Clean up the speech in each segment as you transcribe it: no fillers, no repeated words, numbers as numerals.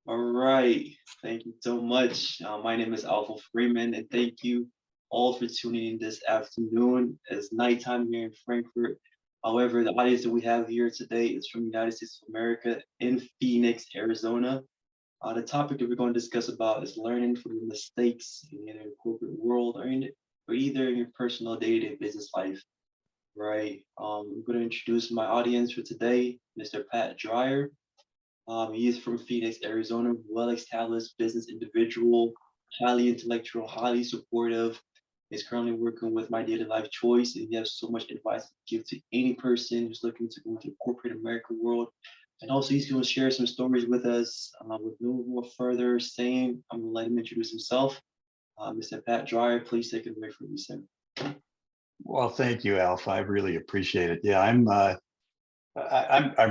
All right. Thank you so much. My name is Alpha Freeman, and thank you all for tuning in this afternoon. It's nighttime here in Frankfurt. However, the audience that we have here today is from the United States of America in Phoenix, Arizona. The topic that we're going to discuss about is learning from your mistakes in either the corporate world or either in your personal day-to-day business life. Right. I'm going to introduce my audience for today, Mr. Pat Dryer. He is from Phoenix, Arizona, well-established business individual, highly intellectual, highly supportive. He's currently working with My Daily Life Choice, and he has so much advice to give to any person who's looking to go into the corporate America world. And also, he's going to share some stories with us. With no more further saying, I'm going to let him introduce himself. Mr. Pat Dryer, please take it away from me, sir. Well, thank you, Alpha. I really appreciate it. Yeah, I'm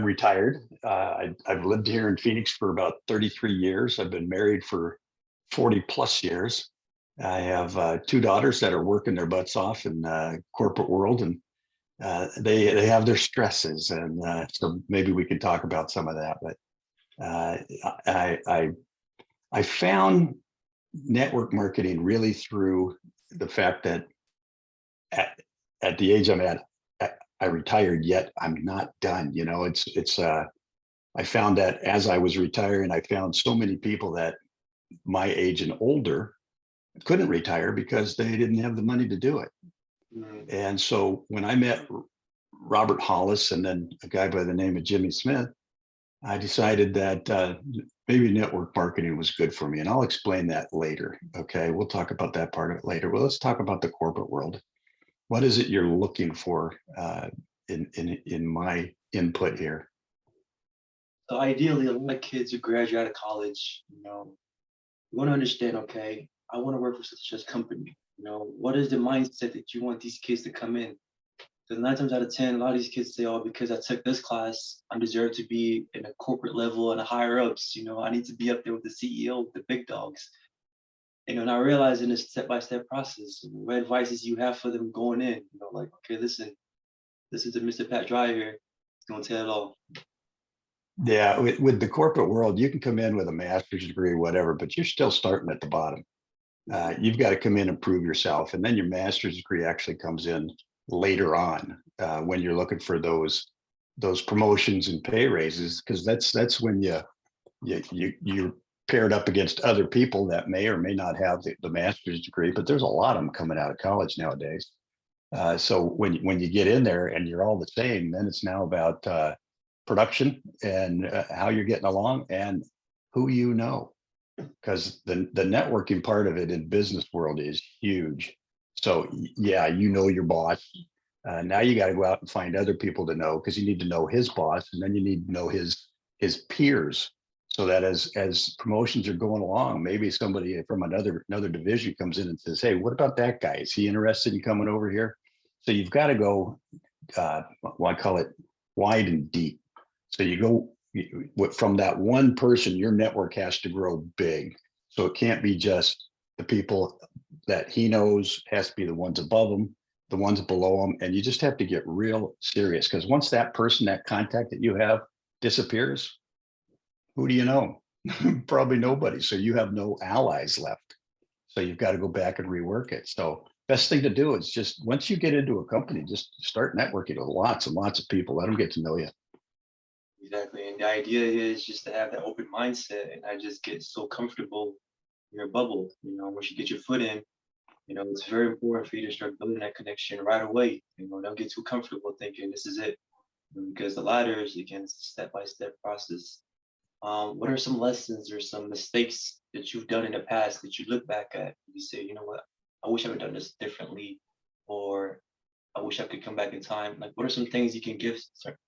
retired. I've lived here in Phoenix for about 33 years. I've been married for 40 plus years. I have two daughters that are working their butts off in corporate world, and they have their stresses, and so maybe we can talk about some of that. But I found network marketing really through the fact that at the age I'm at, I retired, yet I'm not done. You know, I found that as I was retiring, I found so many people that my age and older couldn't retire because they didn't have the money to do it. Mm. And so when I met Robert Hollis and then a guy by the name of Jimmy Smith, I decided that maybe network marketing was good for me. And I'll explain that later. Okay. We'll talk about that part of it later. Well, let's talk about the corporate world. What is it you're looking for in my input here? So ideally, a lot of kids who graduate out of college, you want to understand, okay, I want to work for such a company. What is the mindset that you want these kids to come in? Because 9 times out of 10, a lot of these kids say, oh, because I took this class, I deserve to be in a corporate level and a higher ups. I need to be up there with the CEO, with the big dogs. Not realizing this step-by-step process. What advices you have for them going in? Like, okay, listen to Mr. Pat Dryer here. He's gonna tell it all. Yeah, with the corporate world, you can come in with a master's degree, whatever, but you're still starting at the bottom. You've got to come in and prove yourself, and then your master's degree actually comes in later on when you're looking for those promotions and pay raises, because that's when you're paired up against other people that may or may not have the master's degree, but there's a lot of them coming out of college nowadays. So when you get in there and you're all the same, then it's now about production and how you're getting along and who you know, because the networking part of it in business world is huge. So yeah, you know your boss. Now you got to go out and find other people to know, because you need to know his boss, and then you need to know his peers, so that as promotions are going along, maybe somebody from another division comes in and says, hey, what about that guy? Is he interested in coming over here? So you've got to go, well, I call it wide and deep. So you go from that one person, your network has to grow big. So it can't be just the people that he knows, has to be the ones above him, the ones below him. And you just have to get real serious, because once that person, that contact that you have disappears, who do you know? Probably nobody. So you have no allies left. So you've got to go back and rework it. So best thing to do is just, once you get into a company, just start networking with lots and lots of people. Let them get to know you. Exactly. And the idea is just to have that open mindset and not just get so comfortable in your bubble. Once you get your foot in, it's very important for you to start building that connection right away. Don't get too comfortable thinking this is it. Because the ladder is, again, it's a step-by-step process. What are some lessons or some mistakes that you've done in the past that you look back at and you say, you know what, I wish I would have done this differently, or I wish I could come back in time? Like, what are some things you can give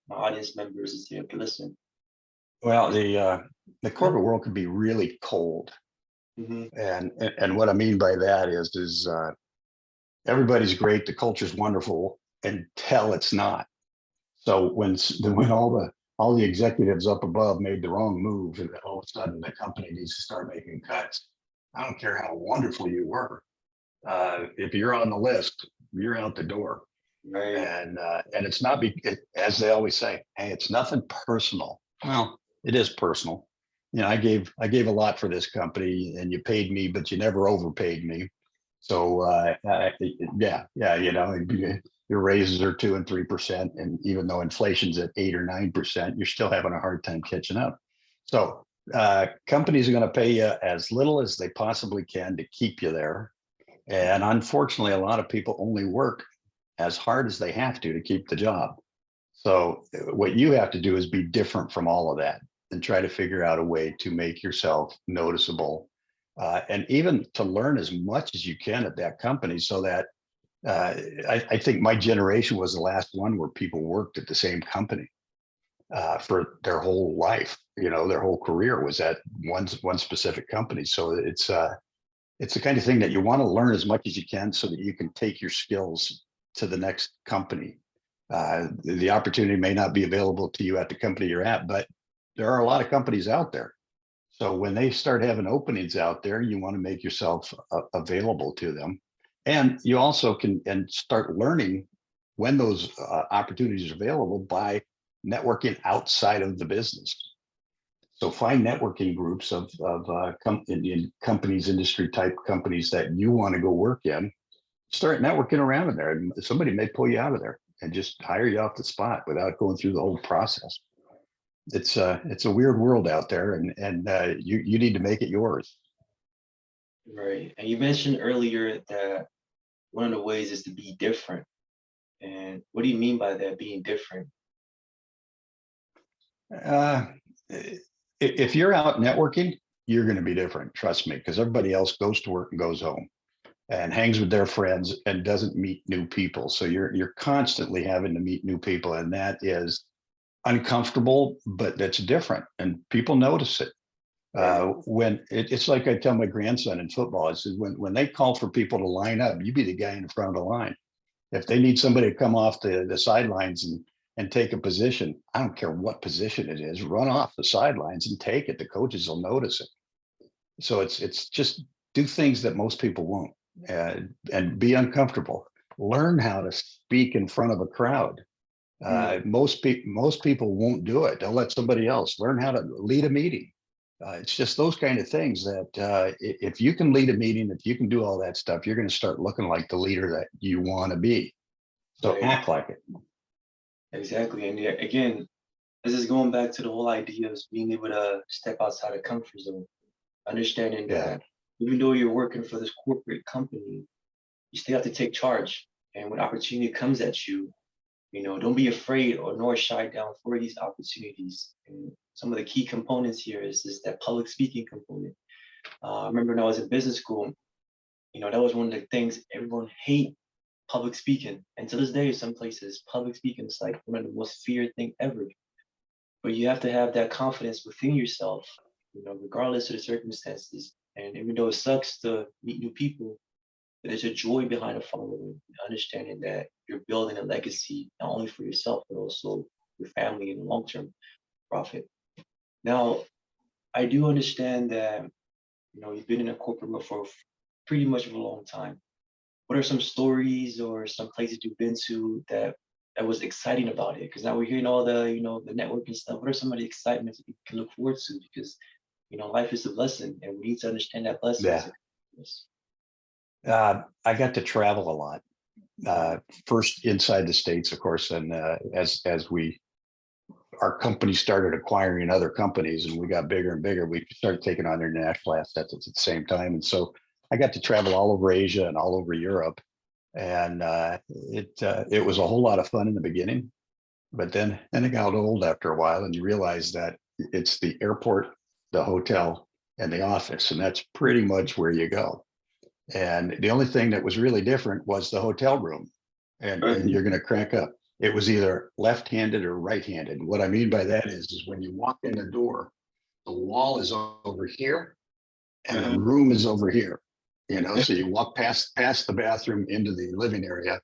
my audience members and say, okay, listen. Well, the corporate world can be really cold. Mm-hmm. And what I mean by that is everybody's great, the culture's wonderful, until it's not. So when all the executives up above made the wrong move, and then all of a sudden the company needs to start making cuts, I don't care how wonderful you were. If you're on the list, you're out the door. Right. And it's not as they always say, hey, it's nothing personal. Well, it is personal, I gave a lot for this company, and you paid me, but you never overpaid me. So yeah, your raises are 2 and 3%, and even though inflation's at 8 or 9%, you're still having a hard time catching up. So companies are going to pay you as little as they possibly can to keep you there, and unfortunately, a lot of people only work as hard as they have to keep the job. So what you have to do is be different from all of that and try to figure out a way to make yourself noticeable, and even to learn as much as you can at that company, so that I think my generation was the last one where people worked at the same company for their whole life. Their whole career was at one specific company. So it's the kind of thing that you want to learn as much as you can so that you can take your skills to the next company. The opportunity may not be available to you at the company you're at, but there are a lot of companies out there. So when they start having openings out there, you want to make yourself available to them. And you also can start learning when those opportunities are available by networking outside of the business. So find networking groups of in companies, industry type companies that you want to go work in. Start networking around in there, and somebody may pull you out of there and just hire you off the spot without going through the whole process. It's a weird world out there, and you need to make it yours. Right. And you mentioned earlier that one of the ways is to be different. And what do you mean by that, being different? Uh, if you're out networking, you're going to be different. Trust me, because everybody else goes to work and goes home and hangs with their friends and doesn't meet new people. So you're constantly having to meet new people, and that is uncomfortable, but that's different, and people notice it. When it's like I tell my grandson in football, I said, when they call for people to line up, you be the guy in front of the line. If they need somebody to come off the sidelines and take a position, I don't care what position it is, run off the sidelines and take it. The coaches will notice it. So it's just do things that most people won't, and be uncomfortable. Learn how to speak in front of a crowd. Most people won't do it. They'll let somebody else learn how to lead a meeting. It's just those kind of things that if you can lead a meeting, if you can do all that stuff, you're going to start looking like the leader that you want to be. So Right. act like it. Exactly. And yeah, again, this is going back to the whole idea of being able to step outside the comfort zone, understanding Yeah. that even though you're working for this corporate company, you still have to take charge. And when opportunity comes at you, don't be afraid or nor shy down for these opportunities. And some of the key components here is that public speaking component. I remember when I was in business school, that was one of the things everyone hate, public speaking. And to this day, some places, public speaking is like one of the most feared thing ever. But you have to have that confidence within yourself, regardless of the circumstances. And even though it sucks to meet new people, there's a joy behind the following, understanding that you're building a legacy, not only for yourself, but also your family in the long term profit. Now, I do understand that, you've been in a corporate world for pretty much of a long time. What are some stories or some places you've been to that was exciting about it? Because now we're hearing all the networking stuff. What are some of the excitements that you can look forward to? Because, life is a blessing and we need to understand that blessing. Yeah. I got to travel a lot. First inside the States, of course, and as our company started acquiring other companies and we got bigger and bigger, we started taking on international assets at the same time. And so I got to travel all over Asia and all over Europe. And it was a whole lot of fun in the beginning, but then it got old after a while, and you realize that it's the airport, the hotel, and the office, and that's pretty much where you go. And the only thing that was really different was the hotel room. And you're going to crack up. It was either left-handed or right-handed. What I mean by that is when you walk in the door, the wall is over here and the room is over here. So you walk past the bathroom into the living area,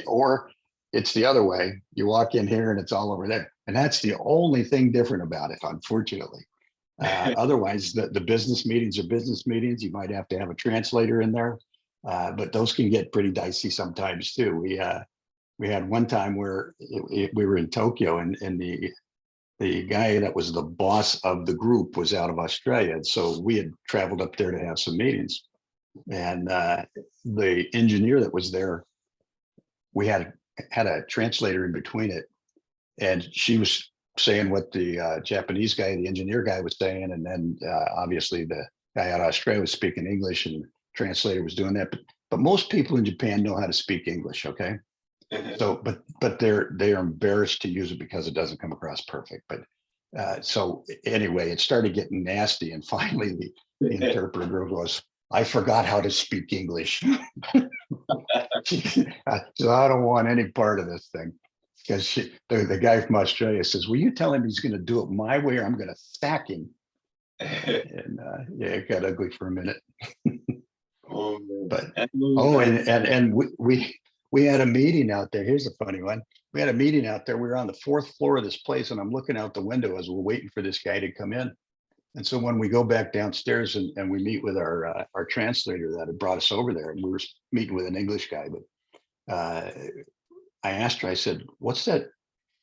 or it's the other way. You walk in here and it's all over there. And that's the only thing different about it, unfortunately. Otherwise, the business meetings are business meetings. You might have to have a translator in there, but those can get pretty dicey sometimes too. We had one time where we were in Tokyo, and the the guy that was the boss of the group was out of Australia. And so we had traveled up there to have some meetings. And the engineer that was there, we had a translator in between it. And she was saying what the Japanese guy, the engineer guy was saying. And then obviously the guy out of Australia was speaking English and the translator was doing that. But most people in Japan know how to speak English, okay? So, but they are embarrassed to use it because it doesn't come across perfect. But so anyway, it started getting nasty, and finally the interpreter goes, "I forgot how to speak English." So I don't want any part of this thing because the guy from Australia says, "Will you tell him he's going to do it my way, or I'm going to sack him?" And yeah, it got ugly for a minute. Oh, man. But and we had a meeting out there. Here's a funny one. We had a meeting out there. We were on the 4th floor of this place, and I'm looking out the window as we're waiting for this guy to come in. And so when we go back downstairs and we meet with our translator that had brought us over there, and we were meeting with an English guy, but I asked her, I said, "What's that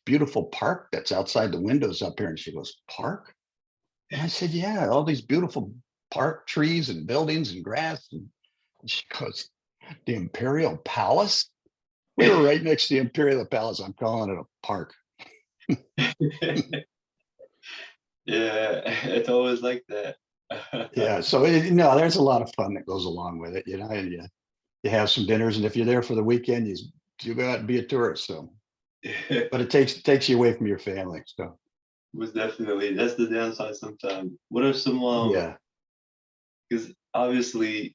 beautiful park that's outside the windows up here?" And she goes, "Park?" And I said, "Yeah, all these beautiful park trees and buildings and grass." And she goes, "The Imperial Palace?" We were right next to the Imperial Palace. I'm calling it a park. Yeah, it's always like that. Yeah. So, no, there's a lot of fun that goes along with it. And you have some dinners. And if you're there for the weekend, you go out and be a tourist. So, but it takes you away from your family. So, Was definitely that's the downside sometimes. What are some yeah. because obviously,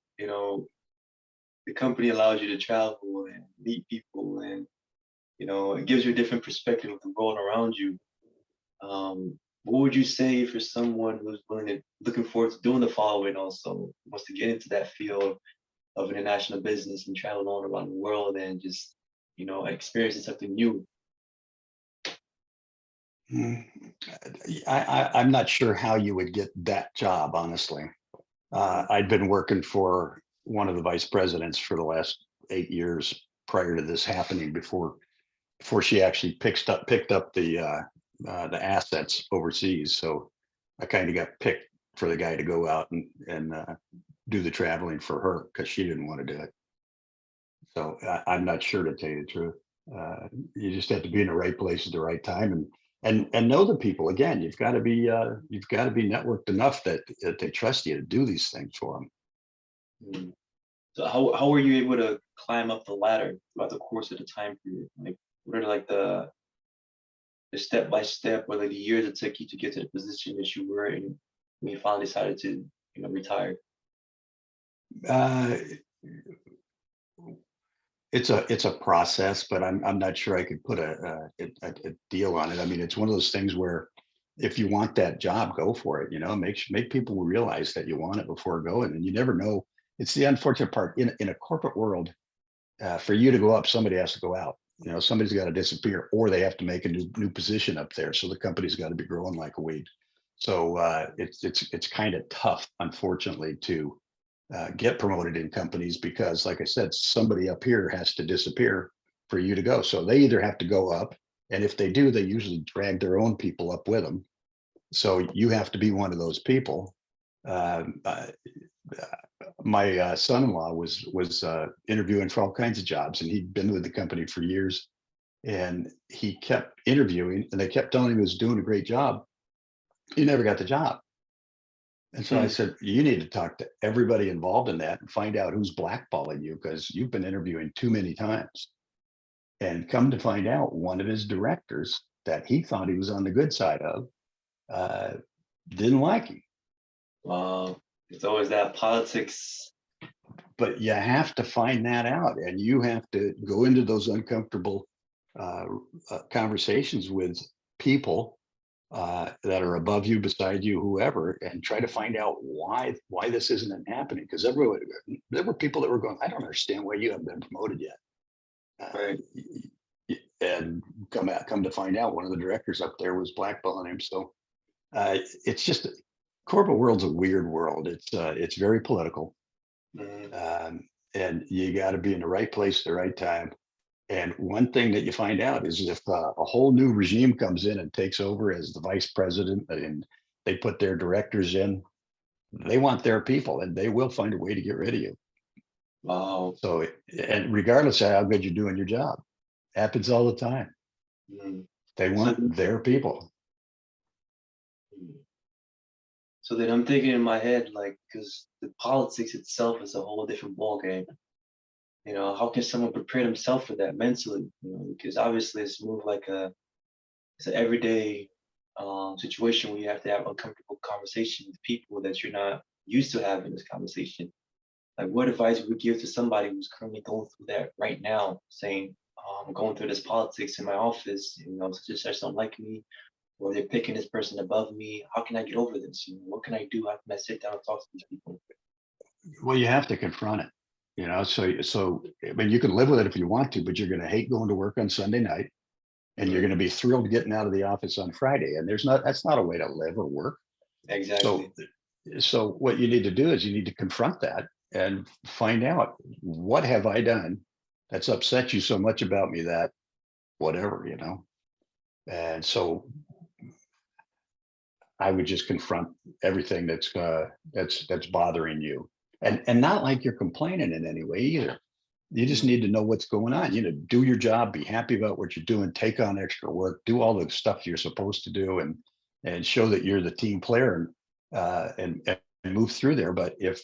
the company allows you to travel and meet people and it gives you a different perspective of the world around you. What would you say for someone who's looking forward to doing the following also wants to get into that field of international business and travel all around the world and just, experiencing something new? Mm, I'm not sure how you would get that job, honestly. I'd been working for one of the vice presidents for the last 8 years prior to this happening before she actually picked up the assets overseas. So I kind of got picked for the guy to go out and do the traveling for her because she didn't want to do it. So I'm not sure, to tell you the truth. You just have to be in the right place at the right time and know the people. Again, you've got to be networked enough that they trust you to do these things for them. Mm. So how were you able to climb up the ladder throughout the course of the time period? Like, what are like the step by step or like the years it took you to get to the position that you were in when you finally decided to, retire? Uh, it's a process, but I'm not sure I could put a deal on it. I mean, it's one of those things where if you want that job, go for it. Make people realize that you want it before going, and you never know. It's the unfortunate part in a corporate world. For you to go up, somebody has to go out. Somebody's got to disappear, or they have to make a new position up there. So the company's got to be growing like a weed. So it's kind of tough, unfortunately, to get promoted in companies because, like I said, somebody up here has to disappear for you to go. So they either have to go up, and if they do, they usually drag their own people up with them. So you have to be one of those people. Um, uh, my son-in-law was interviewing for all kinds of jobs, and he'd been with the company for years. And he kept interviewing, and they kept telling him he was doing a great job. He never got the job. And so I Hmm. said, "You need to talk to everybody involved in that and find out who's blackballing you because you've been interviewing too many times." And come to find out, one of his directors that he thought he was on the good side of uh, didn't like him. It's always that politics. But you have to find that out, and you have to go into those uncomfortable uh, conversations with people that are above you, beside you, whoever, and try to find out why this isn't happening. Because there were people that were going, "I don't understand why you haven't been promoted yet." Right. And come to find out, one of the directors up there was blackballing him. So it's just corporate world's a weird world. It's very political, Mhm. and you got to be in the right place at the right time. And one thing that you find out is if a whole new regime comes in and takes over as the vice president and they put their directors in, they want their people and they will find a way to get rid of you. Wow. So, and regardless of how good you're doing your job, happens all the time. Mm. They So, want their people. so then I'm thinking in my head, like, because the politics itself is a whole different ballgame. You know, how can someone prepare themselves for that mentally? You know, because obviously it's more of like it's an everyday situation where you have to have uncomfortable conversation with people that you're not used to having this conversation. Like, what advice would you give to somebody who's currently going through that right now, saying, I'm going through this politics in my office, you know, such and such don't like me, or they're picking this person above me. How can I get over this? You know, what can I do? How can I sit down and talk to these people? Well, you have to confront it, you know. So I mean, you can live with it if you want to, but you're going to hate going to work on Sunday night, and you're Right. going to be thrilled getting out of the office on Friday. And that's not a way to live or work. So, Exactly. so what you need to do is you need to confront that and find out, what have I done that's upset you so much about me that whatever, you know. And so I would just confront everything that's bothering you, and not like you're complaining in any way either. You just Mhm. need to know what's going on. You know, do your job, be happy about what you're doing, take on extra work, do all the stuff you're supposed to do, and show that you're the team player, and move through there. But if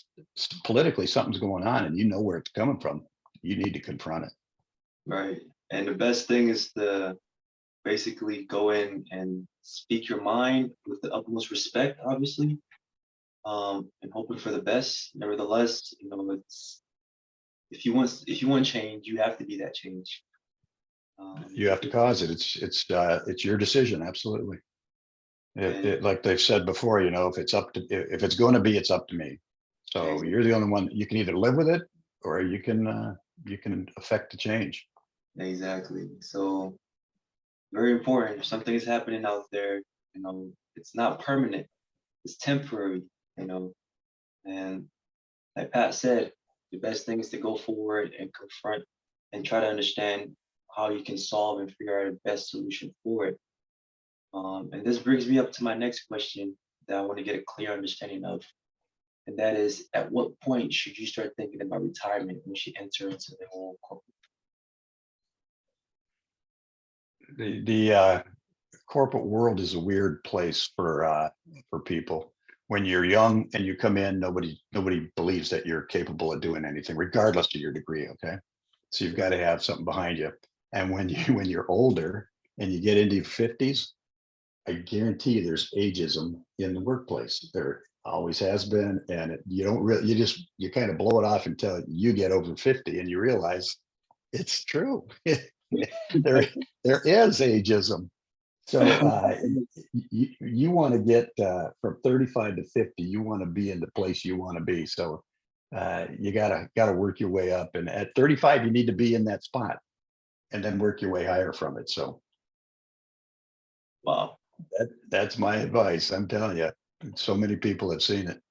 politically something's going on and you know where it's coming from, you need to confront it. Right. And the best thing is to basically go in and speak your mind with the utmost respect, obviously, and hoping for the best. Nevertheless, you know, it's if you want change, you have to be that change. You have to cause it. It's your decision. Absolutely. And Like they've said before, you know, if it's going to be, it's up to me. So ex- you're the only one. You can either live with it, or you can affect the change. exactly. So very important. If something is happening out there, you know, it's not permanent. It's temporary. You know, and like Pat said, the best thing is to go forward and confront and try to understand how you can solve and figure out the best solution for it. And this brings me up to my next question that I want to get a clear understanding of. And that is, at what point should you start thinking about retirement when you enter into the whole corporate? The corporate world is a weird place for people. When you're young and you come in, nobody believes that you're capable of doing anything, regardless of your degree. Okay, so you've got to have something behind you. And when you when you're older and you get into your 50s, I guarantee you there's ageism in the workplace. There always has been. And you don't really, you kind of blow it off until you get over 50 and you realize it's true. there, there is ageism. So you want to get from 35 to 50, you want to be in the place you want to be. So you gotta work your way up. And at 35, you need to be in that spot and then work your way higher from it. So Wow. that's my advice. I'm telling you, so many people have seen it.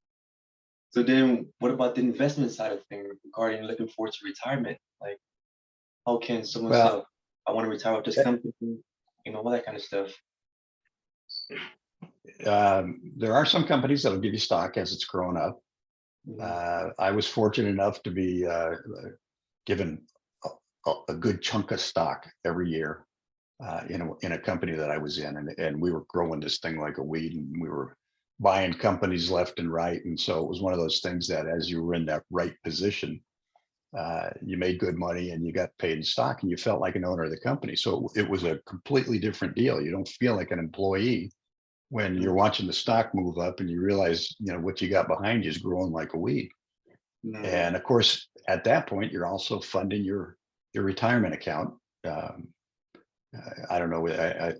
So then what about the investment side of things regarding looking forward to retirement? Like, how can someone say, Well, "Oh, I want to retire with this eh, company," you know, all that kind of stuff? there are some companies that'll give you stock as it's grown up. Mhm. I was fortunate enough to be given a good chunk of stock every year in a company that I was in, and we were growing this thing like a weed, and we were buying companies left and right, and so it was one of those things that as you were in that right position, you made good money and you got paid in stock, and you felt like an owner of the company. So it was a completely different deal. You don't feel like an employee when you're Mhm. watching the stock move up and you realize, you know, what you got behind you is growing like a weed. Mhm. And of course, at that point, you're also funding your retirement account. Um, I don't know,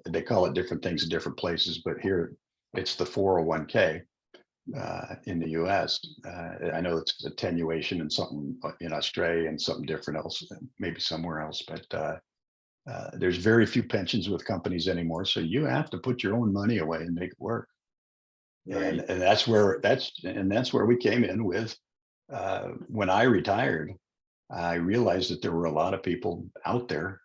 they call it different things in different places, but here it's the 401k in the US. I know it's attenuation and something in Australia and something different else, maybe somewhere else, but there's very few pensions with companies anymore. So you have to put your own money away and make it work. And, Right. and that's where we came in with when I retired. I realized that there were a lot of people out there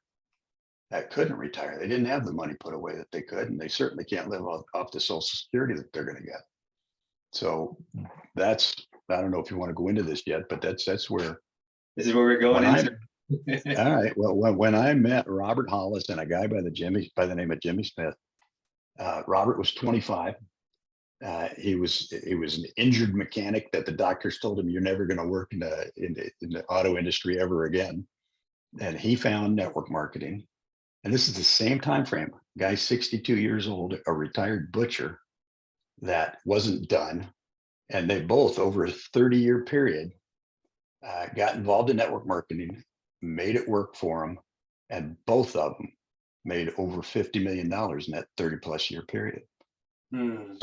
that couldn't retire. They didn't have the money put away that they could, and they certainly can't live off the Social Security that they're going to get. So that's, I don't know if you want to go into this yet, but that's where This is where we're going when I into. all right. Well, when I met Robert Hollis and a guy by the name of Jimmy Smith, Robert was 25. He was an injured mechanic that the doctors told him you're never going to work in the auto industry ever again. And he found network marketing. And this is the same time frame. Guy 62 years old, a retired butcher that wasn't done. And they both, over a 30-year period, got involved in network marketing, made it work for them, and both of them made over $50 million in that 30+ year period. Hmm.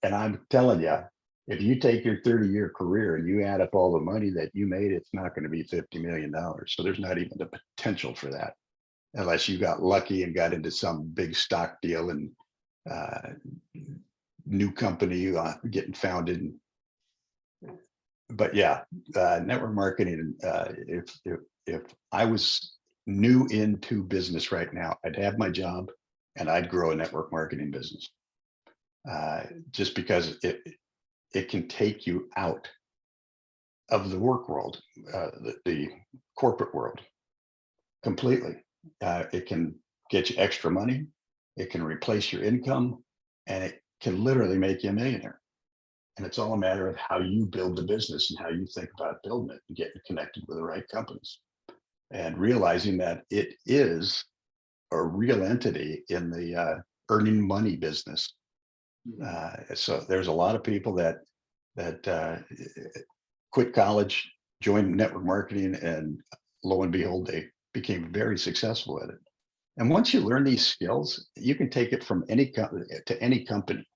And I'm telling you, if you take your 30-year career and you add up all the money that you made, it's not going to be $50 million. So there's not even the potential for that, unless you got lucky and got into some big stock deal and new company getting founded. But yeah, network marketing. If I was new into business right now, I'd have my job and I'd grow a network marketing business. Just because it can take you out of the work world, the corporate world completely. It can get you extra money. It can replace your income, and it can literally make you a millionaire. And it's all a matter of how you build the business and how you think about building it and getting connected with the right companies and realizing that it is a real entity in the earning money business. So there's a lot of people that quit college, joined network marketing, and lo and behold, they became very successful at it. And once you learn these skills, you can take it from any company to any company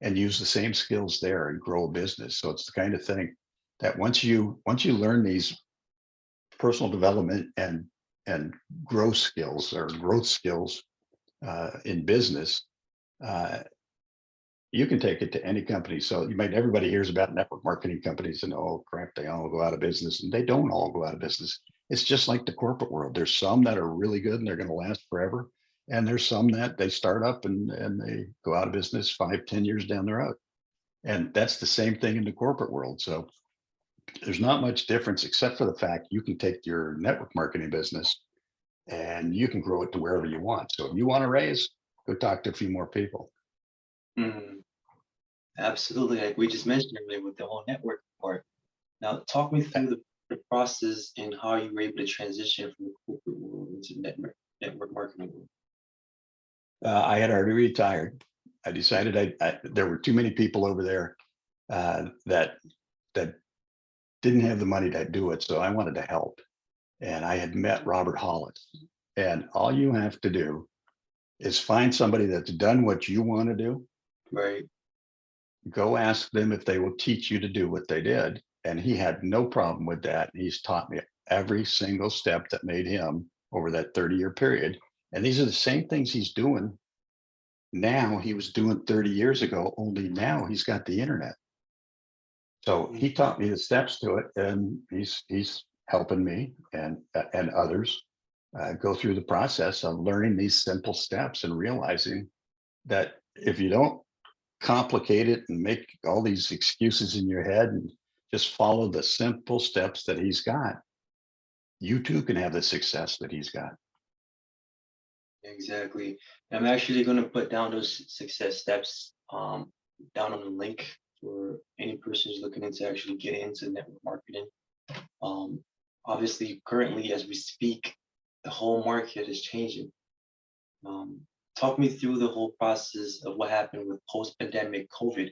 and use the same skills there and grow a business. So it's the kind of thing that once you learn these personal development and growth skills in business, you can take it to any company. So everybody hears about network marketing companies and, oh crap, they all go out of business, and they don't all go out of business. It's just like the corporate world. There's some that are really good and they're going to last forever. And there's some that they start up and they go out of business 5-10 years down the road. And that's the same thing in the corporate world. So there's not much difference, except for the fact you can take your network marketing business and you can grow it to wherever you want. So if you want to raise, go talk to a few more people. Hmm. Absolutely. Like we just mentioned earlier with the whole network part. Now, talk me through the process and how you were able to transition from the corporate world into network marketing world. I had already retired. I decided there were too many people over there that didn't have the money to do it, so I wanted to help. And I had met Robert Hollis. And all you have to do is find somebody that's done what you want to do. Right. Go ask them if they will teach you to do what they did. And he had no problem with that. He's taught me every single step that made him over that 30-year period. And these are the same things he's doing now. He was doing 30 years ago, only now he's got the internet. So he taught me the steps to it, and he's helping me and others go through the process of learning these simple steps and realizing that if you don't complicate it and make all these excuses in your head and just follow the simple steps that he's got, you too can have the success that he's got. Exactly. I'm actually going to put down those success steps down on the link for any person who's looking into actually getting into network marketing. Obviously, currently, as we speak, the whole market is changing. Talk me through the whole process of what happened with post-pandemic COVID,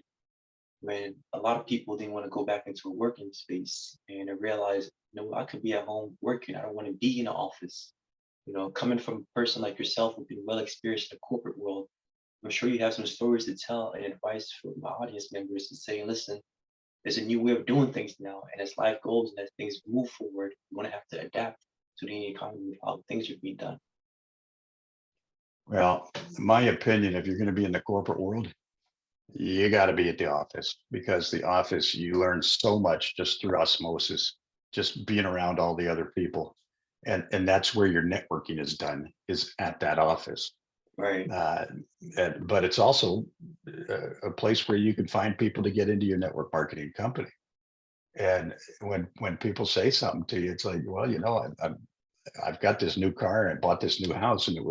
when a lot of people didn't want to go back into a working space, and I realized, I could be at home working. I don't want to be in an office. Coming from a person like yourself who's been well experienced in the corporate world, I'm sure you have some stories to tell and advice for my audience members to say, listen, there's a new way of doing things now. And as life goes and as things move forward, you're going to have to adapt to the economy, how things are being done. Well, my opinion, if you're going to be in the corporate world, you got to be at the office, because the office, you learn so much just through osmosis. just being around all the other people. And that's where your networking is done, is at that office. Right. Uh, but it's also a place where you can find people to get into your network marketing company. And when people say something to you, it's like, well, I've got this new car, I bought this new house, and it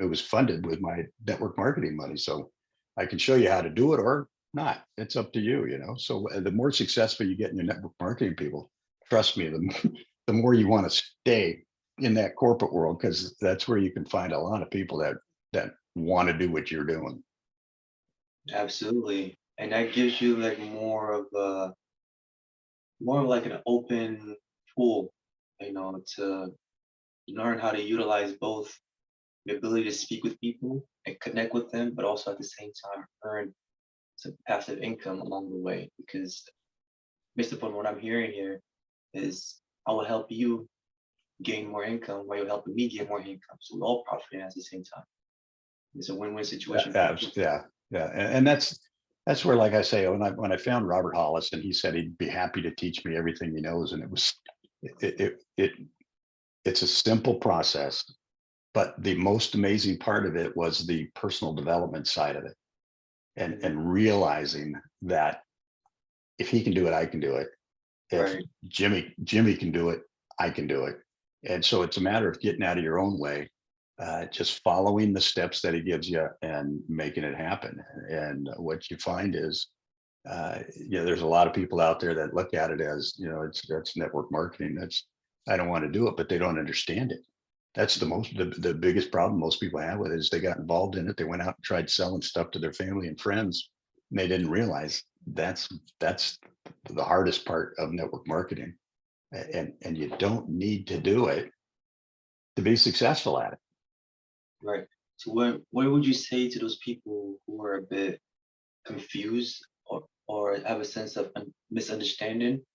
was funded with my network marketing money. So I can show you how to do it or not. It's up to you, you know. So the more successful you get in your network marketing people, trust me, the more you want to stay in that corporate world, because that's where you can find a lot of people that want to do what you're doing. Absolutely. And that gives you like more of like an open pool, to learn how to utilize both the ability to speak with people and connect with them, but also at the same time earn some passive income along the way. Because based upon what I'm hearing here, is I will help you gain more income while you're helping me get more income. So we all profiting at the same time. It's a win-win Yeah, situation for both. yeah, yeah, and that's where, like I say, when I found Robert Hollis, and he said he'd be happy to teach me everything he knows, and it's a simple process, but the most amazing part of it was the personal development side of it, Mhm. and realizing that if he can do it, I can do it. If Right. Jimmy can do it, I can do it. And so it's a matter of getting out of your own way, just following the steps that he gives you and making it happen. And what you find is, there's a lot of people out there that look at it as, that's network marketing. I don't want to do it, but they don't understand it. That's the biggest problem most people have with it, is they got involved in it. They went out and tried selling stuff to their family and friends. And they didn't realize that's the hardest part of network marketing. And you don't need to do it to be successful at it. Right. So what would you say to those people who are a bit confused or have a sense of misunderstanding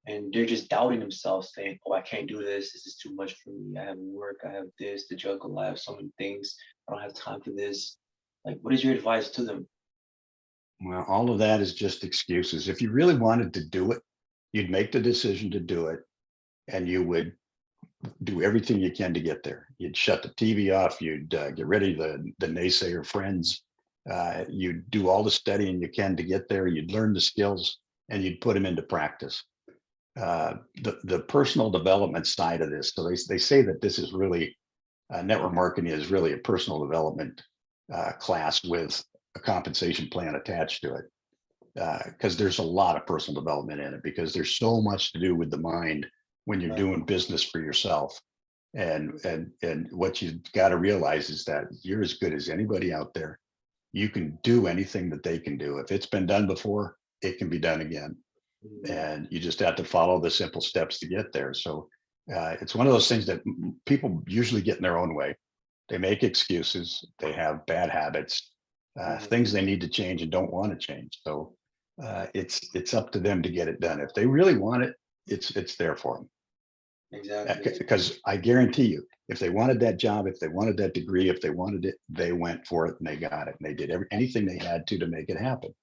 and they're just doubting themselves, saying, "Oh, I can't do this. This is too much for me. I have work. I have this to juggle. I have so many things. I don't have time for this." Like, what is your advice to them? Well, all of that is just excuses. If you really wanted to do it, you'd make the decision to do it, and you would do everything you can to get there. You'd shut the TV off. You'd get rid of the naysayer friends. You'd do all the studying you can to get there. You'd learn the skills, and you'd put them into practice. The personal development side of this. So they say that this is really, network marketing is really a personal development class with a compensation plan attached to it, because there's a lot of personal development in it, because there's so much to do with the mind when you're Right. doing business for yourself. And what you've got to realize is that you're as good as anybody out there. You can do anything that they can do. If it's been done before, it can be done again, Mhm. and you just have to follow the simple steps to get there. So it's one of those things that people usually get in their own way. They make excuses. They have bad habits, Mhm. things they need to change and don't want to change. So it's up to them to get it done. If they really want it, it's there for them. Exactly. Because I guarantee you, if they wanted that job, if they wanted that degree, if they wanted it, they went for it and they got it. And they did anything they had to make it happen.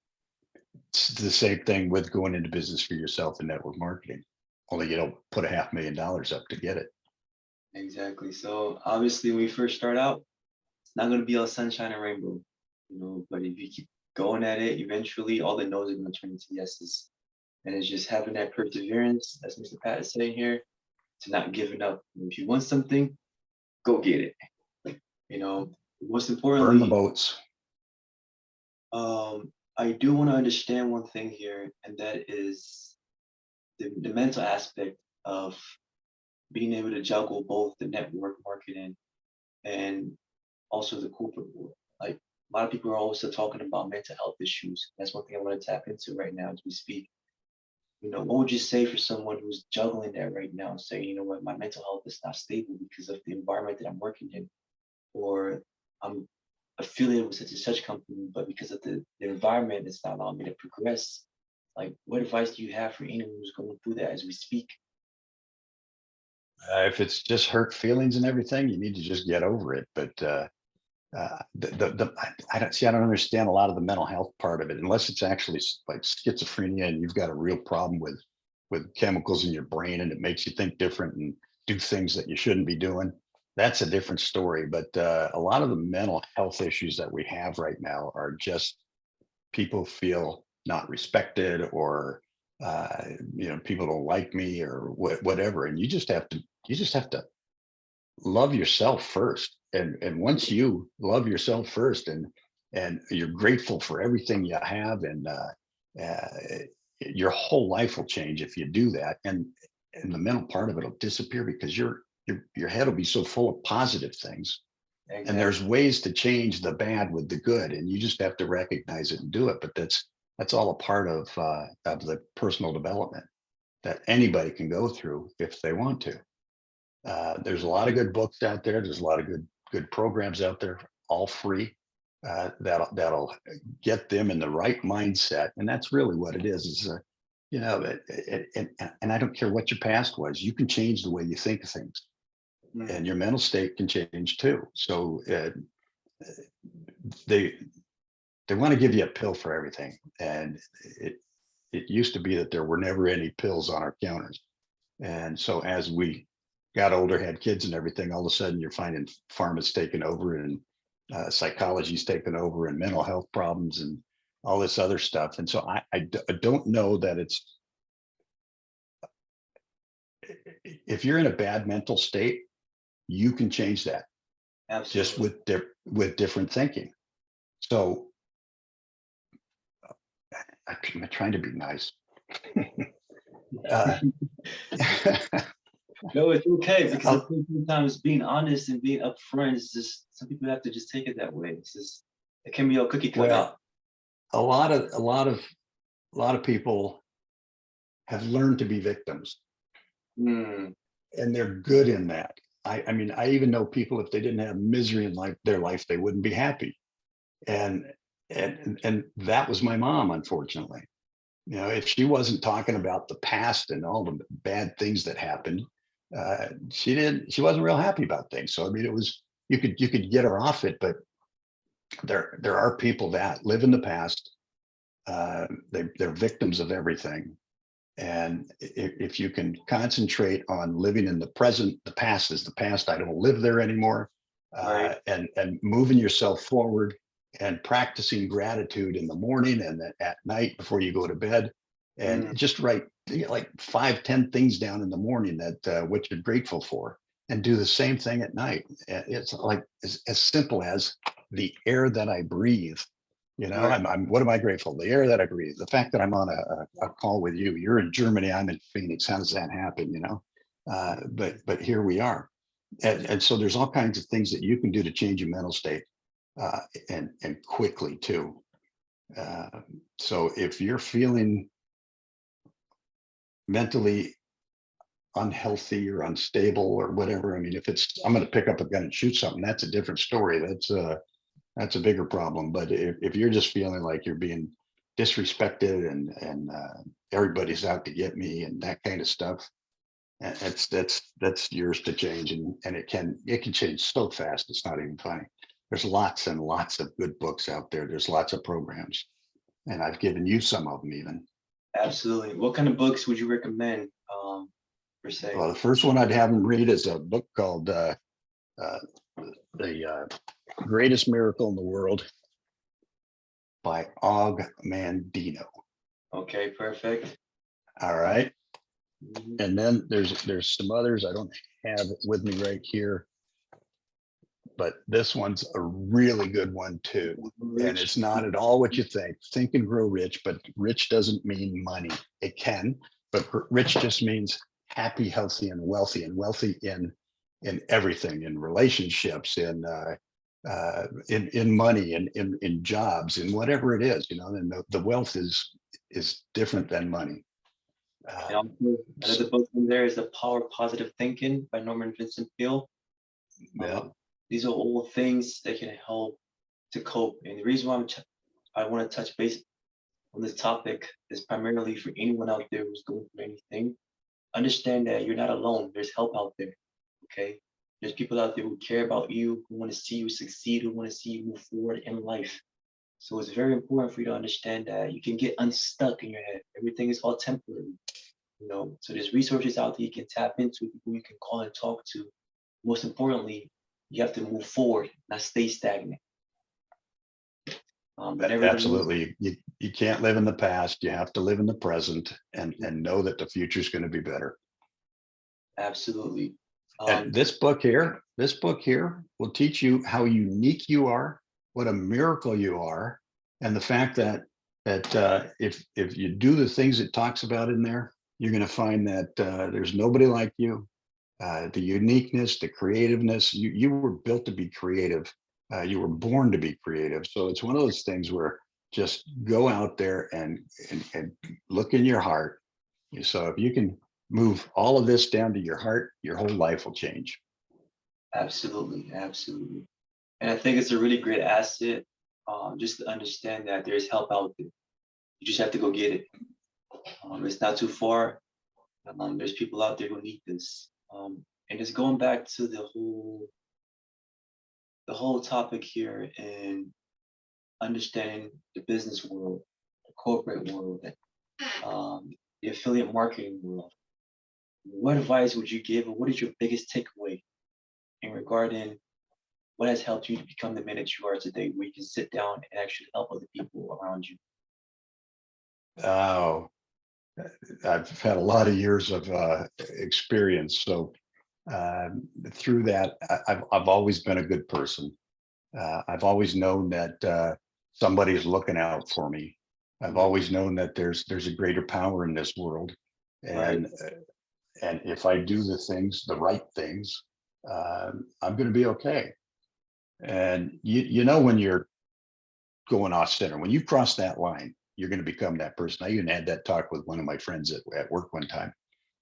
It's the same thing with going into business for yourself in network marketing. Only you don't put $500,000 up to get it. Exactly. So obviously, when we first start out, it's not going to be all sunshine and rainbow, But if you keep going at it, eventually, all the no's are going to turn into yeses. And it's just having that perseverance, as Mr. Pat is saying here, to not giving up. If you want something, go get it. Most Burn the importantly, boats. I do want to understand one thing here, and that is the mental aspect of being able to juggle both the network marketing and also the corporate world. Like a lot of people are also talking about mental health issues. That's one thing I want to tap into right now as we speak. What would you say for someone who's juggling that right now, saying, you know what, my mental health is not stable because of the environment that I'm working in, or I'm affiliated with such and such company, but because of the environment, it's not allowing me to progress. Like, what advice do you have for anyone who's going through that as we speak? If it's just hurt feelings and everything, you need to just get over it. But I don't see. I don't understand a lot of the mental health part of it, unless it's actually like schizophrenia and you've got a real problem with with chemicals in your brain, and it makes you think different and do things that you shouldn't be doing. That's a different story. But a lot of the mental health issues that we have right now are just people feel not respected, or people don't like me, or whatever. And you just have to love yourself first. And once you love yourself first, and you're grateful for everything you have, and your whole life will change if you do that. And the mental part of it will disappear, because your head will be so full of positive things. And Exactly. there's ways to change the bad with the good, and you just have to recognize it and do it. But that's all a part of the personal development that anybody can go through if they want to. There's a lot of good books out there. There's a lot of good programs out there, all free. That'll get them in the right mindset, and that's really what it is. And I don't care what your past was. You can change the way you think of things, Mm, and your mental state can change too. So they they want to give you a pill for everything, and it used to be that there were never any pills on our counters. And so as we got older, had kids and everything, all of a sudden you're finding pharma's taken over, and psychology's taken over, and mental health problems, and all this other stuff. And so I don't know that it's, if you're in a bad mental state, you can change that just absolutely. with different thinking. So I'm trying to be nice. uh, No, it's okay, because the a, thing sometimes being honest and being upfront is just, some people have to just take it that way. It's just, it can be all cookie cutter. well, a lot of people have learned to be victims, Mm, and they're good in that. I mean, I even know people, if they didn't have misery in their life, they wouldn't be happy. And and that was my mom, unfortunately. If she wasn't talking about the past and all the bad things that happened, she wasn't real happy about things. So I mean, it was, you could get her off it, but there are people that live in the past. They're victims of everything. And if you can concentrate on living in the present, the past is the past. I don't live there anymore. right. And moving yourself forward, and practicing gratitude in the morning and then at night before you go to bed, and Mm, just write, like 5, 10 things down in the morning that what you're grateful for, and do the same thing at night. It's like as simple as the air that I breathe. right. What am I grateful? The air that I breathe, the fact that I'm on a call with you. You're in Germany, I'm in Phoenix. How does that happen? But here we are. And so there's all kinds of things that you can do to change your mental state, and quickly too. Uh, so if you're feeling mentally unhealthy or unstable or whatever, I mean, if it's, I'm going to pick up a gun and shoot something, that's a different story. That's a bigger problem. But if you're just feeling like you're being disrespected, and everybody's out to get me and that kind of stuff, that's yours to change. And it can change so fast. It's not even funny. There's lots and lots of good books out there. There's lots of programs, and I've given you some of them even. Absolutely. What kind of books would you recommend, per se? Well, the first one I'd have them read is a book called uh, "The Greatest Miracle in the World" by Og Mandino. Okay, perfect. All right. Mhm. And then there's some others I don't have it with me right here, but this one's a really good one too. And Rich. it's not at all what you think. Think and Grow Rich, but rich doesn't mean money. It can, but rich just means happy, healthy, and wealthy in everything, in relationships, in money, in jobs, in whatever it is. And the wealth is different than money. And Uh, also, another book in there is The Power of Positive Thinking by Norman Vincent Peale. yeah. Um, these are all things that can help to cope. And the reason why I want to touch base on this topic is primarily for anyone out there who's going through anything. Understand that you're not alone. There's help out there. Okay. There's people out there who care about you, who want to see you succeed, who want to see you move forward in life. So it's very important for you to understand that you can get unstuck in your head. Everything is all temporary. So there's resources out there you can tap into, people you can call and talk to. Most importantly, you have to move forward, not stay stagnant. Nevertheless, Absolutely. You can't live in the past. You have to live in the present and know that the future is going to be better. absolutely. And Um, this book here will teach you how unique you are, what a miracle you are, and the fact that if you do the things it talks about in there, you're going to find that there's nobody like you. The uniqueness, the creativeness, you were built to be creative. You were born to be creative. So it's one of those things where just go out there and look in your heart. So if you can move all of this down to your heart, your whole life will change. Absolutely, absolutely. And I think it's a really great asset, just to understand that there's help out there. You just have to go get it. It's not too far. There's people out there who need this. And it's going back to the whole topic here and understanding the business world, the corporate world, the affiliate marketing world. What advice would you give, or what is your biggest takeaway in regarding what has helped you to become the man that you are today, where you can sit down and actually help other people around you? Oh, I've had a lot of years of experience. So through that, I've always been a good person. I've always known that somebody's looking out for me. I've Mhm. always known that there's a greater power in this world, Right. and if I do the right things, I'm going to be okay. And you know when you're going off center, when you cross that line, you're going to become that person. I even had that talk with one of my friends at work one time,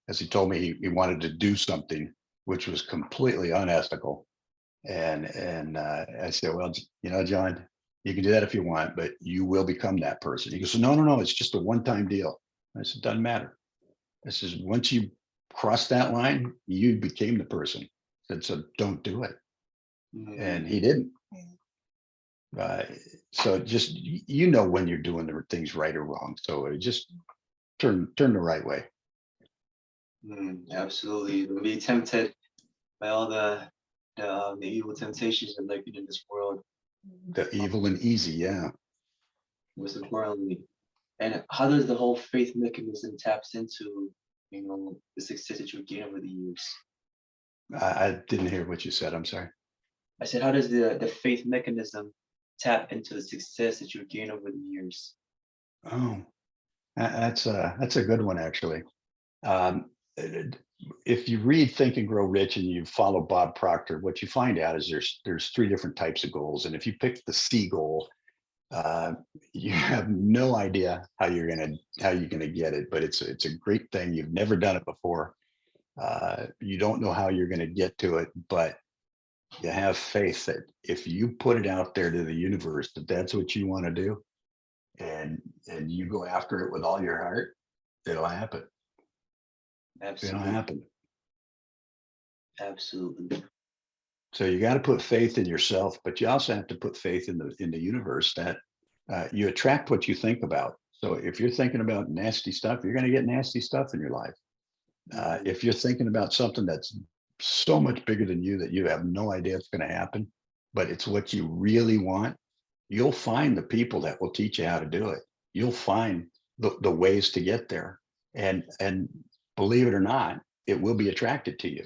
as he told me he wanted to do something which was completely unethical. And I said, well, John, you can do that if you want, but you will become that person. He goes, no, no, no, it's just a one-time deal. I said, doesn't matter. I says, once you cross that line, you became the person. I said, so don't do it. And Mm, he didn't. Uh, so just you know when you're doing the things right or wrong. So just turn the right way. absolutely. Don't be tempted by all the evil temptations that lurking in this world. The evil and easy, yeah. Most importantly, and how does the whole faith mechanism taps into the success that you gain over the years? I didn't hear what you said. I'm sorry. I said, how does the faith mechanism tap into the success that you gain over the years? Oh, that's a good one actually. Um, if you read Think and Grow Rich and you follow Bob Proctor, what you find out is there's three different types of goals, and if you pick the C goal, uh, you have no idea how you're gonna get it. But it's a great thing. You've never done it before. You don't know how you're gonna get to it, but you have faith that if you put it out there to the universe that that's what you want to do, and you go after it with all your heart, it'll happen. It'll Absolutely, happen. absolutely. So you got to put faith in yourself, but you also have to put faith in the universe that you attract what you think about. So if you're thinking about nasty stuff, you're going to get nasty stuff in your life. Mhm. If you're thinking about something that's so much bigger than you that you have no idea it's going to happen, but it's what you really want, you'll find the people that will teach you how to do it. You'll find the ways to get there. And believe it or not, it will be attracted to you.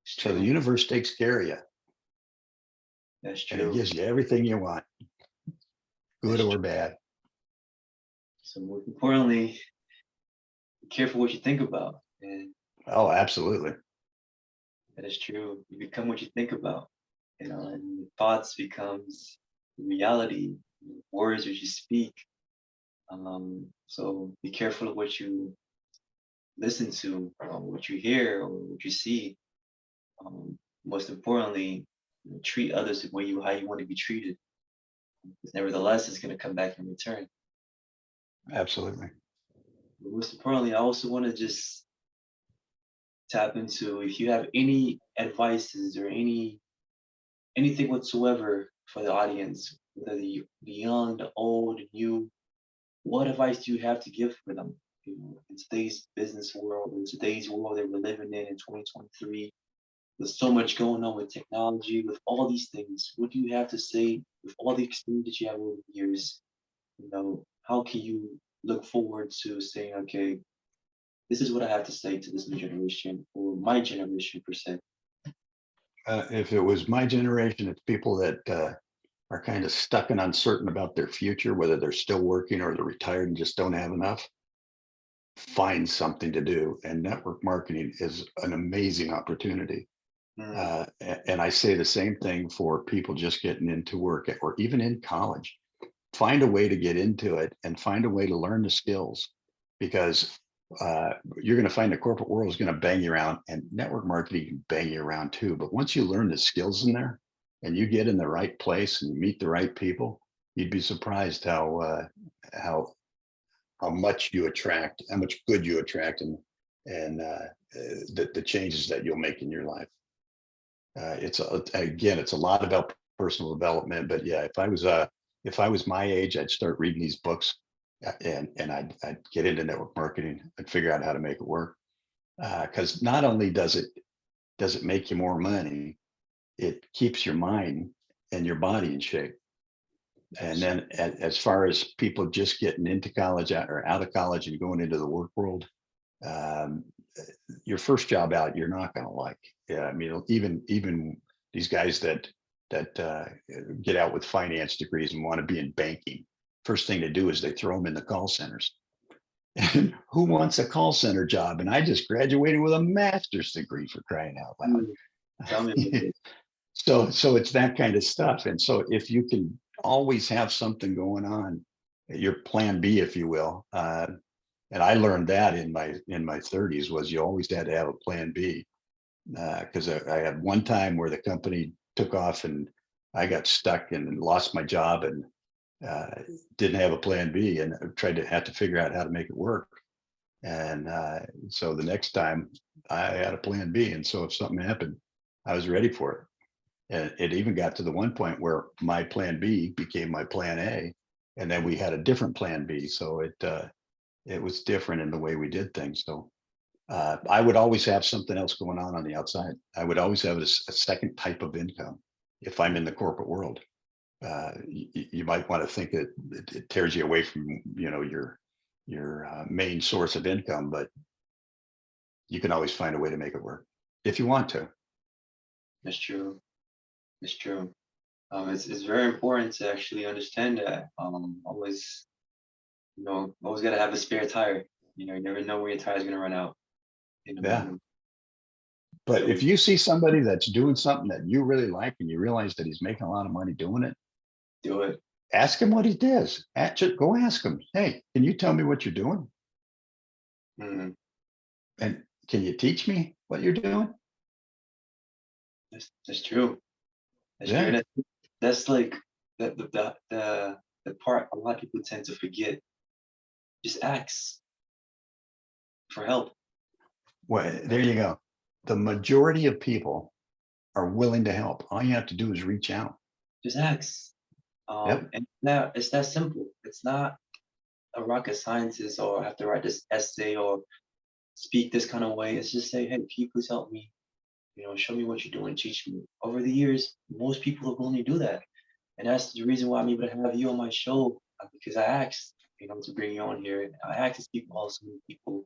It's So the true. universe takes care of you That's and it true. gives you everything you want, good That's or true. bad. So most importantly, be careful what you think about. And Oh, absolutely. that is true. You become what you think about. And your thoughts becomes reality, words which you speak. So be careful of what you listen to, what you hear, or what you see. Um, Most importantly, treat others the way how you want to be treated. Because nevertheless, it's going to come back in return. Absolutely. But most importantly, I also want to just tap into if you have any advices or anything whatsoever for the audience, whether the young, the old, the new, what advice do you have to give for them? in today's business world, in today's world that we're living in 2023, with so much going on with technology, with all these things, what do you have to say with all the experience that you have over the years? How can you look forward to saying, okay, this is what I have to say to this new generation or my generation per se? If it was my generation, it's people that are kind of stuck and uncertain about their future, whether they're still working or they're retired and just don't have enough. Find something to do, and network marketing is an amazing opportunity. Mm, And I say the same thing for people just getting into work or even in college. Find a way to get into it and find a way to learn the skills, because you're going to find the corporate world is going to bang you around, and network marketing can bang you around too. But once you learn the skills in there and you get in the right place and you meet the right people, you'd be surprised how much you attract, how much good you attract, and the changes that you'll make in your life. Again, it's a lot about personal development. But yeah, if I was my age, I'd start reading these books, and I'd get into network marketing and figure out how to make it work. Because not only does it make you more money, it keeps your mind and your body in shape. And yes. then as far as people just getting into college or out of college and going into the work world, um, your first job out, you're not going to like. Yeah, I mean, even these guys that get out with finance degrees and want to be in banking, first thing to do is they throw them in the call centers. And who wants a call center job? And I just graduated with a master's degree, for crying out Mm, tell me about loud. it. So it's that kind of stuff. And so if you can always have something going on, your plan B, if you will. And I learned that in my 30s, was you always had to have a plan B. Because I had one time where the company took off and I got stuck and lost my job, and didn't have a plan B, and had to figure out how to make it work. And so the next time I had a plan B. And so if something happened, I was ready for it. And it even got to the one point where my plan B became my plan A. And then we had a different plan B. So it was different in the way we did things. So I would always have something else going on the outside. I would always have a second type of income if I'm in the corporate world. You might want to think it tears you away from your main source of income, but you can always find a way to make it work if you want to. That's true. That's true. It's very important to actually understand that. Always gotta have a spare tire. You never know where your tire's gonna run out in a Yeah. moment. But So if you see somebody that's doing something that you really like and you realize that he's making a lot of money doing it, do it. ask him what he does. Go ask him, hey, can you tell me what you're doing? Mm, And can you teach me what you're doing? that's true. That's true. Yeah. And that's like the part a lot of people tend to forget. Just ask for help. Well, there you go. The majority of people are willing to help. All you have to do is reach out. Just ask. Yep. And now it's that simple. It's not a rocket scientist or I have to write this essay or speak this kind of way. It's just say, hey, can you please help me? Show me what you're doing, teach me. Over the years, most people are willing to do that. And that's the reason why I'm able to have you on my show, because I asked, to bring you on here. I asked to speak with all so many people.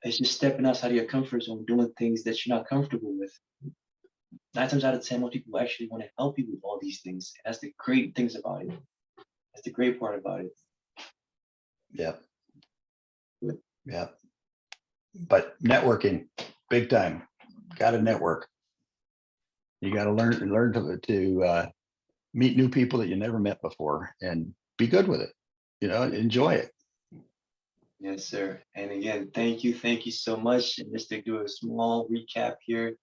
It's just stepping outside of your comfort zone, doing things that you're not comfortable with. 9 times out of 10, most people actually want to help you with all these things. And that's the great things about it. That's the great part about it. Yep. But Yep. But networking, big time. Got to network. You got to learn to meet new people that you never met before, and be good with it. Enjoy it. yes, sir. And again, thank you so much. And just to do a small recap here,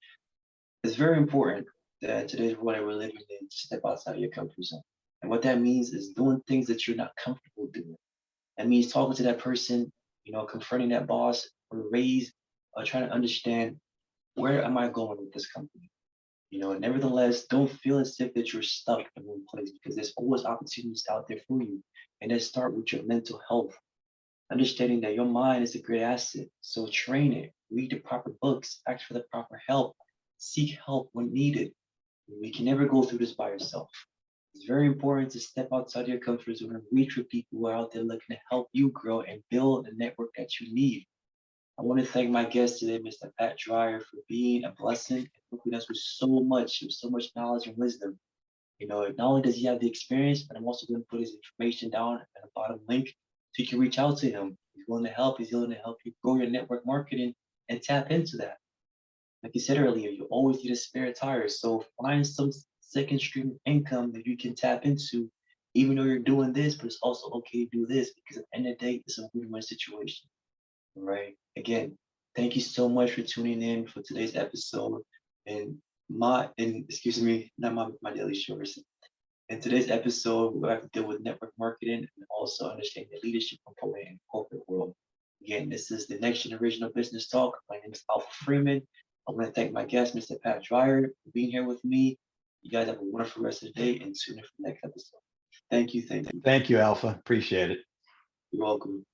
it's very important that in today's world that we're living in, to step outside of your comfort zone. And what that means is doing things that you're not comfortable doing. That means talking to that person, confronting that boss or raise, trying to understand where am I going with this company. Nevertheless, don't feel as if that you're stuck in one place because there's always opportunities out there for you. And let's start with your mental health. understanding that your mind is a great asset. So train it, read the proper books, ask for the proper help, seek help when needed. We can never go through this by yourself. It's very important to step outside your comfort zone and reach for people who are out there looking to help you grow and build the network that you need. I want to thank my guest today, Mr. Pat Dryer, for being a blessing and helping us with so much knowledge and wisdom. Not only does he have the experience, but I'm also going to put his information down at the bottom link so you can reach out to him. He's willing to help. He's willing to help you grow your network marketing and tap into that. Like you said earlier, you always need a spare tire. So find some second stream of income that you can tap into, even though you're doing this, but it's also okay to do this because at the end of the day, it's a win-win situation. Right. Again, thank you so much for tuning in for today's episode. And excuse me, not my daily shores. In today's episode, we have to deal with network marketing and also understand the leadership component in the corporate world. Again, this is the Next Generation of Business Talk. My name is Alpha Freeman. I want to thank my guest, Mr. Pat Dryer, for being here with me. You guys have a wonderful rest of the day and tune in for the next episode. Thank you. Thank you. Thank you, Alpha. Appreciate it. You're welcome.